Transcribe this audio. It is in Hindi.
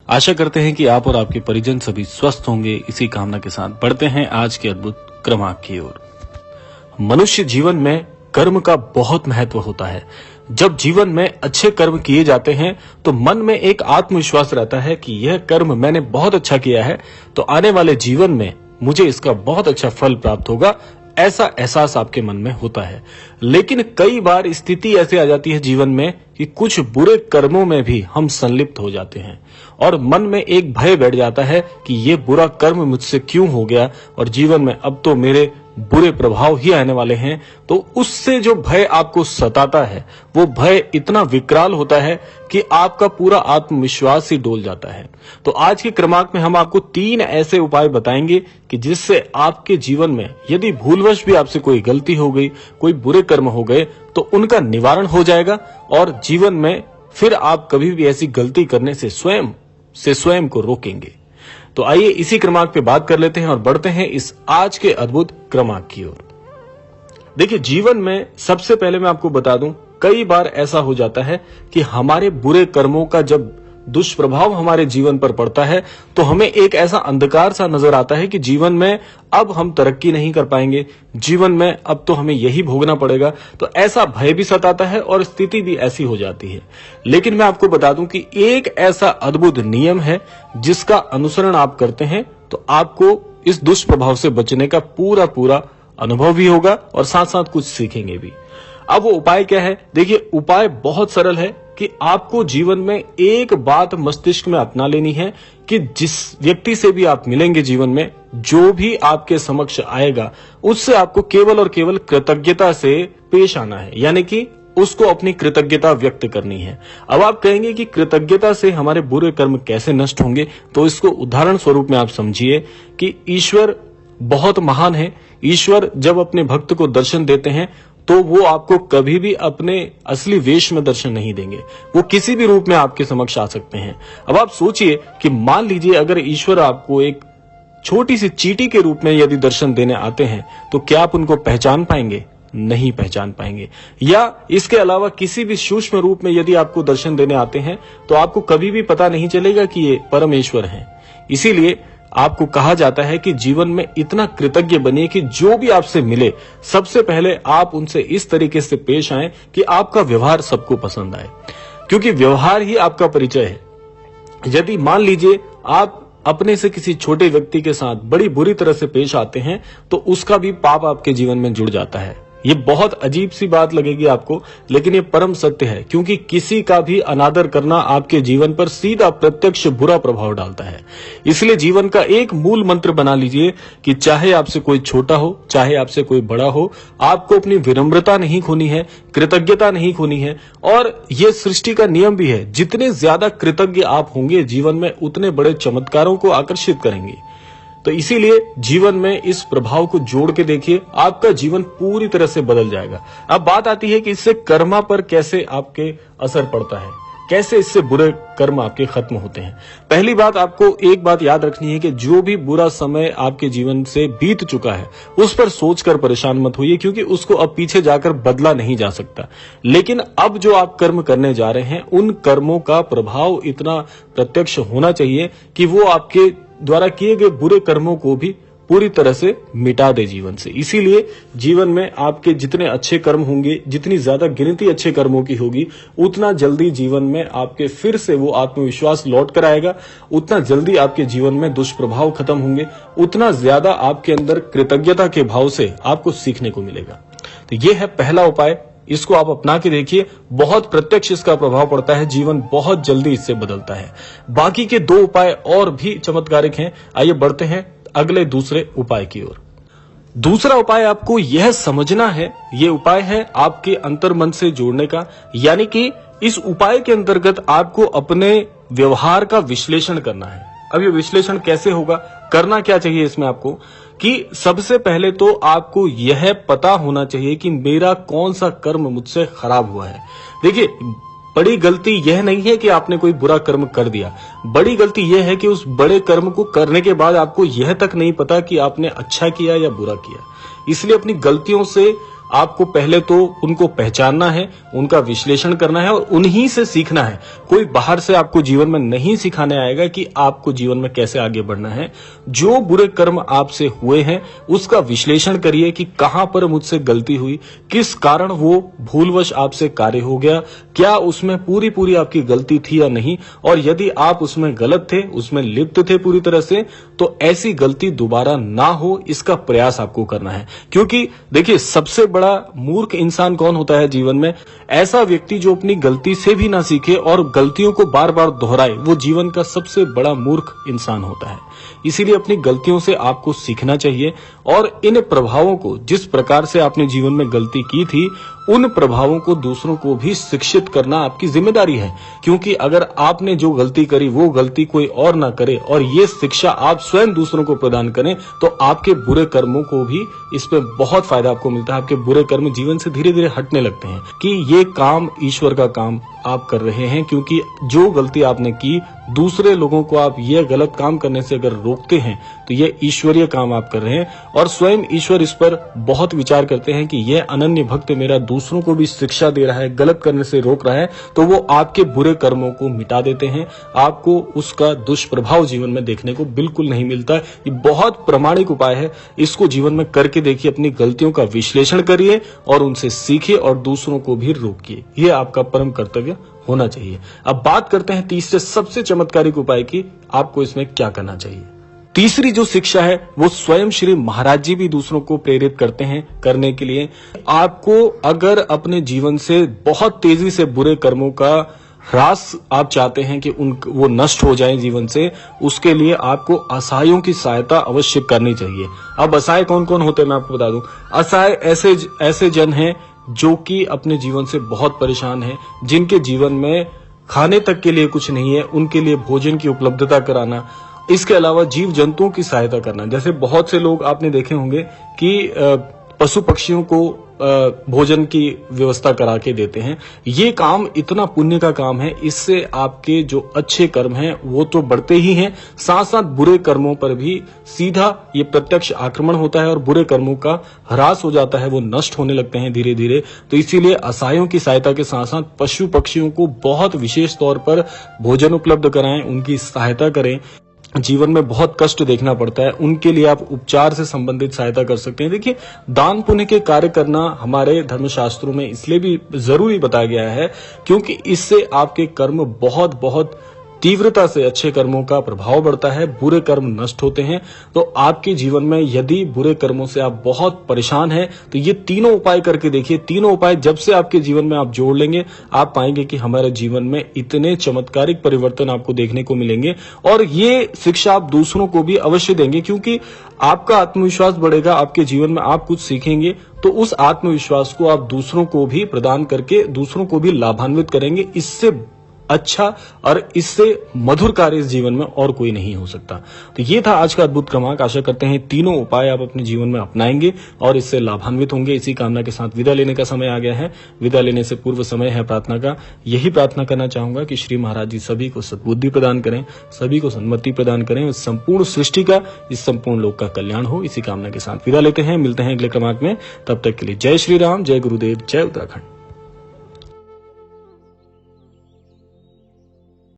आशा करते हैं कि आप और आपके परिजन सभी स्वस्थ होंगे। इसी कामना के साथ बढ़ते हैं आज के अद्भुत क्रमांक की ओर। मनुष्य जीवन में कर्म का बहुत महत्व होता है। जब जीवन में अच्छे कर्म किए जाते हैं तो मन में एक आत्मविश्वास रहता है कि यह कर्म मैंने बहुत अच्छा किया है तो आने वाले जीवन में मुझे इसका बहुत अच्छा फल प्राप्त होगा, ऐसा एहसास आपके मन में होता है। लेकिन कई बार स्थिति ऐसे आ जाती है जीवन में कि कुछ बुरे कर्मों में भी हम संलिप्त हो जाते हैं और मन में एक भय बैठ जाता है कि ये बुरा कर्म मुझसे क्यों हो गया और जीवन में अब तो मेरे बुरे प्रभाव ही आने वाले हैं। तो उससे जो भय आपको सताता है वो भय इतना विकराल होता है कि आपका पूरा आत्मविश्वास ही डोल जाता है। तो आज के क्रमांक में हम आपको 3 ऐसे उपाय बताएंगे कि जिससे आपके जीवन में यदि भूलवश भी आपसे कोई गलती हो गई, कोई बुरे कर्म हो गए तो उनका निवारण हो जाएगा और जीवन में फिर आप कभी भी ऐसी गलती करने से स्वयं को रोकेंगे। तो आइए इसी क्रमांक पे बात कर लेते हैं और बढ़ते हैं इस आज के अद्भुत क्रमांक की ओर। देखिए, जीवन में सबसे पहले मैं आपको बता दूं, कई बार ऐसा हो जाता है कि हमारे बुरे कर्मों का जब दुष्प्रभाव हमारे जीवन पर पड़ता है तो हमें एक ऐसा अंधकार सा नजर आता है कि जीवन में अब हम तरक्की नहीं कर पाएंगे, जीवन में अब तो हमें यही भोगना पड़ेगा। तो ऐसा भय भी सताता है और स्थिति भी ऐसी हो जाती है। लेकिन मैं आपको बता दूं कि एक ऐसा अद्भुत नियम है जिसका अनुसरण आप करते हैं तो आपको इस दुष्प्रभाव से बचने का पूरा अनुभव भी होगा और साथ साथ कुछ सीखेंगे भी। अब वो उपाय क्या है? देखिए, उपाय बहुत सरल है कि आपको जीवन में एक बात मस्तिष्क में अपना लेनी है कि जिस व्यक्ति से भी आप मिलेंगे जीवन में, जो भी आपके समक्ष आएगा, उससे आपको केवल और केवल कृतज्ञता से पेश आना है, यानी कि उसको अपनी कृतज्ञता व्यक्त करनी है। अब आप कहेंगे कि कृतज्ञता से हमारे बुरे कर्म कैसे नष्ट होंगे, तो इसको उदाहरण स्वरूप में आप समझिए कि ईश्वर बहुत महान है। ईश्वर जब अपने भक्त को दर्शन देते हैं तो वो आपको कभी भी अपने असली वेश में दर्शन नहीं देंगे, वो किसी भी रूप में आपके समक्ष आ सकते हैं। अब आप सोचिए कि मान लीजिए अगर ईश्वर आपको एक छोटी सी चींटी के रूप में यदि दर्शन देने आते हैं तो क्या आप उनको पहचान पाएंगे? नहीं पहचान पाएंगे। या इसके अलावा किसी भी सूक्ष्म रूप में यदि आपको दर्शन देने आते हैं तो आपको कभी भी पता नहीं चलेगा कि ये परमेश्वर हैं। इसीलिए आपको कहा जाता है कि जीवन में इतना कृतज्ञ बनिए कि जो भी आपसे मिले सबसे पहले आप उनसे इस तरीके से पेश आएं कि आपका व्यवहार सबको पसंद आए, क्योंकि व्यवहार ही आपका परिचय है। यदि मान लीजिए आप अपने से किसी छोटे व्यक्ति के साथ बड़ी बुरी तरह से पेश आते हैं तो उसका भी पाप आपके जीवन में जुड़ जाता है। ये बहुत अजीब सी बात लगेगी आपको, लेकिन ये परम सत्य है, क्योंकि किसी का भी अनादर करना आपके जीवन पर सीधा प्रत्यक्ष बुरा प्रभाव डालता है। इसलिए जीवन का एक मूल मंत्र बना लीजिए कि चाहे आपसे कोई छोटा हो, चाहे आपसे कोई बड़ा हो, आपको अपनी विनम्रता नहीं खोनी है, कृतज्ञता नहीं खोनी है। और ये सृष्टि का नियम भी है, जितने ज्यादा कृतज्ञ आप होंगे जीवन में उतने बड़े चमत्कारों को आकर्षित करेंगे। तो इसीलिए जीवन में इस प्रभाव को जोड़ के देखिए, आपका जीवन पूरी तरह से बदल जाएगा। अब बात आती है कि इससे कर्मा पर कैसे आपके असर पड़ता है, कैसे इससे बुरे कर्म आपके खत्म होते हैं। पहली बात, आपको एक बात याद रखनी है कि जो भी बुरा समय आपके जीवन से बीत चुका है उस पर सोचकर परेशान मत होइए, क्योंकि उसको अब पीछे जाकर बदला नहीं जा सकता। लेकिन अब जो आप कर्म करने जा रहे हैं उन कर्मों का प्रभाव इतना प्रत्यक्ष होना चाहिए कि वो आपके द्वारा किए गए बुरे कर्मों को भी पूरी तरह से मिटा दे जीवन से। इसीलिए जीवन में आपके जितने अच्छे कर्म होंगे, जितनी ज्यादा गिनती अच्छे कर्मों की होगी, उतना जल्दी जीवन में आपके फिर से वो आत्मविश्वास लौट कर आएगा, उतना जल्दी आपके जीवन में दुष्प्रभाव खत्म होंगे, उतना ज्यादा आपके अंदर कृतज्ञता के भाव से आपको सीखने को मिलेगा। तो ये है पहला उपाय, इसको आप अपना के देखिए, बहुत प्रत्यक्ष इसका प्रभाव पड़ता है, जीवन बहुत जल्दी इससे बदलता है। बाकी के 2 उपाय और भी चमत्कारिक हैं। आइए बढ़ते हैं अगले दूसरे उपाय की ओर। दूसरा उपाय आपको यह समझना है, ये उपाय है आपके अंतर्मन से जोड़ने का, यानी कि इस उपाय के अंतर्गत आपको अपने व्यवहार का विश्लेषण करना है। अब ये विश्लेषण कैसे होगा, करना क्या चाहिए इसमें आपको, कि सबसे पहले तो आपको यह पता होना चाहिए कि मेरा कौन सा कर्म मुझसे खराब हुआ है। देखिए, बड़ी गलती यह नहीं है कि आपने कोई बुरा कर्म कर दिया, बड़ी गलती यह है कि उस बड़े कर्म को करने के बाद आपको यह तक नहीं पता कि आपने अच्छा किया या बुरा किया। इसलिए अपनी गलतियों से आपको पहले तो उनको पहचानना है, उनका विश्लेषण करना है और उन्हीं से सीखना है। कोई बाहर से आपको जीवन में नहीं सिखाने आएगा कि आपको जीवन में कैसे आगे बढ़ना है। जो बुरे कर्म आपसे हुए हैं उसका विश्लेषण करिए कि कहां पर मुझसे गलती हुई, किस कारण वो भूलवश आपसे कार्य हो गया, क्या उसमें पूरी आपकी गलती थी या नहीं, और यदि आप उसमें गलत थे, उसमें लिप्त थे पूरी तरह से, तो ऐसी गलती दोबारा ना हो इसका प्रयास आपको करना है। क्योंकि देखिए, सबसे बड़ा मूर्ख इंसान कौन होता है जीवन में? ऐसा व्यक्ति जो अपनी गलती से भी ना सीखे और गलतियों को बार बार दोहराए, वो जीवन का सबसे बड़ा मूर्ख इंसान होता है। इसीलिए अपनी गलतियों से आपको सीखना चाहिए और इन प्रभावों को, जिस प्रकार से आपने जीवन में गलती की थी, उन प्रभावों को दूसरों को भी शिक्षित करना आपकी जिम्मेदारी है। क्योंकि अगर आपने जो गलती करी वो गलती कोई और ना करे और ये शिक्षा आप स्वयं दूसरों को प्रदान करें, तो आपके बुरे कर्मों को भी इसमें बहुत फायदा आपको मिलता है। आपके बुरे कर्म जीवन से धीरे धीरे हटने लगते हैं कि ये काम ईश्वर का काम आप कर रहे हैं। क्योंकि जो गलती आपने की, दूसरे लोगों को आप ये गलत काम करने से अगर रोकते हैं तो ये ईश्वरीय काम आप कर रहे हैं। और स्वयं ईश्वर इस पर बहुत विचार करते हैं कि ये अनन्य भक्त मेरा दूसरों को भी शिक्षा दे रहा है, गलत करने से रोक रहा है, तो वो आपके बुरे कर्मों को मिटा देते हैं। आपको उसका दुष्प्रभाव जीवन में देखने को बिल्कुल नहीं मिलता। ये बहुत प्रामाणिक उपाय है, इसको जीवन में करके देखिए। अपनी गलतियों का विश्लेषण करिए और उनसे सीखिए और दूसरों को भी रोकिए। ये आपका परम कर्तव्य होना चाहिए। अब बात करते हैं तीसरे सबसे चमत्कारिक उपाय की, आपको इसमें क्या करना चाहिए। तीसरी जो शिक्षा है वो स्वयं श्री महाराज जी भी दूसरों को प्रेरित करते हैं करने के लिए। आपको अगर अपने जीवन से बहुत तेजी से बुरे कर्मों का ह्रास आप चाहते हैं कि वो नष्ट हो जाएं जीवन से, उसके लिए आपको असहायों की सहायता अवश्य करनी चाहिए। अब असहाय कौन कौन होते हैं मैं आपको बता दूं। असहाय ऐसे जन हैं जो कि अपने जीवन से बहुत परेशान हैं, जिनके जीवन में खाने तक के लिए कुछ नहीं है, उनके लिए भोजन की उपलब्धता कराना। इसके अलावा जीव जंतुओं की सहायता करना। जैसे बहुत से लोग आपने देखे होंगे कि पशु पक्षियों को भोजन की व्यवस्था करा के देते हैं। ये काम इतना पुण्य का काम है, इससे आपके जो अच्छे कर्म हैं वो तो बढ़ते ही हैं, साथ साथ बुरे कर्मों पर भी सीधा ये प्रत्यक्ष आक्रमण होता है और बुरे कर्मों का ह्रास हो जाता है, वो नष्ट होने लगते हैं धीरे धीरे। तो इसीलिए असहायों की सहायता के साथ साथ पशु पक्षियों को बहुत विशेष तौर पर भोजन उपलब्ध कराएं, उनकी सहायता करें। जीवन में बहुत कष्ट देखना पड़ता है, उनके लिए आप उपचार से संबंधित सहायता कर सकते हैं। देखिए, दान पुण्य के कार्य करना हमारे धर्मशास्त्रों में इसलिए भी जरूरी बताया गया है क्योंकि इससे आपके कर्म बहुत तीव्रता से अच्छे कर्मों का प्रभाव बढ़ता है, बुरे कर्म नष्ट होते हैं। तो आपके जीवन में यदि बुरे कर्मों से आप बहुत परेशान हैं तो ये तीनों उपाय करके देखिए। तीनों उपाय जब से आपके जीवन में आप जोड़ लेंगे, आप पाएंगे कि हमारे जीवन में इतने चमत्कारिक परिवर्तन आपको देखने को मिलेंगे। और ये शिक्षा आप दूसरों को भी अवश्य देंगे, क्योंकि आपका आत्मविश्वास बढ़ेगा, आपके जीवन में आप कुछ सीखेंगे तो उस आत्मविश्वास को आप दूसरों को भी प्रदान करके दूसरों को भी लाभान्वित करेंगे। इससे अच्छा और इससे मधुर कार्य इस जीवन में और कोई नहीं हो सकता। तो ये था आज का अद्भुत क्रमांक। आशा करते हैं तीनों उपाय आप अपने जीवन में अपनाएंगे और इससे लाभान्वित होंगे। इसी कामना के साथ विदा लेने का समय आ गया है। विदा लेने से पूर्व समय है प्रार्थना का। यही प्रार्थना करना चाहूंगा कि श्री महाराज जी सभी को सद्बुद्धि प्रदान करें, सभी को सन्मति प्रदान करें, इस संपूर्ण सृष्टि का, इस संपूर्ण लोक का कल्याण हो। इसी कामना के साथ विदा लेते हैं, मिलते हैं अगले क्रमांक में। तब तक के लिए जय श्री राम, जय गुरुदेव, जय उत्तराखंड।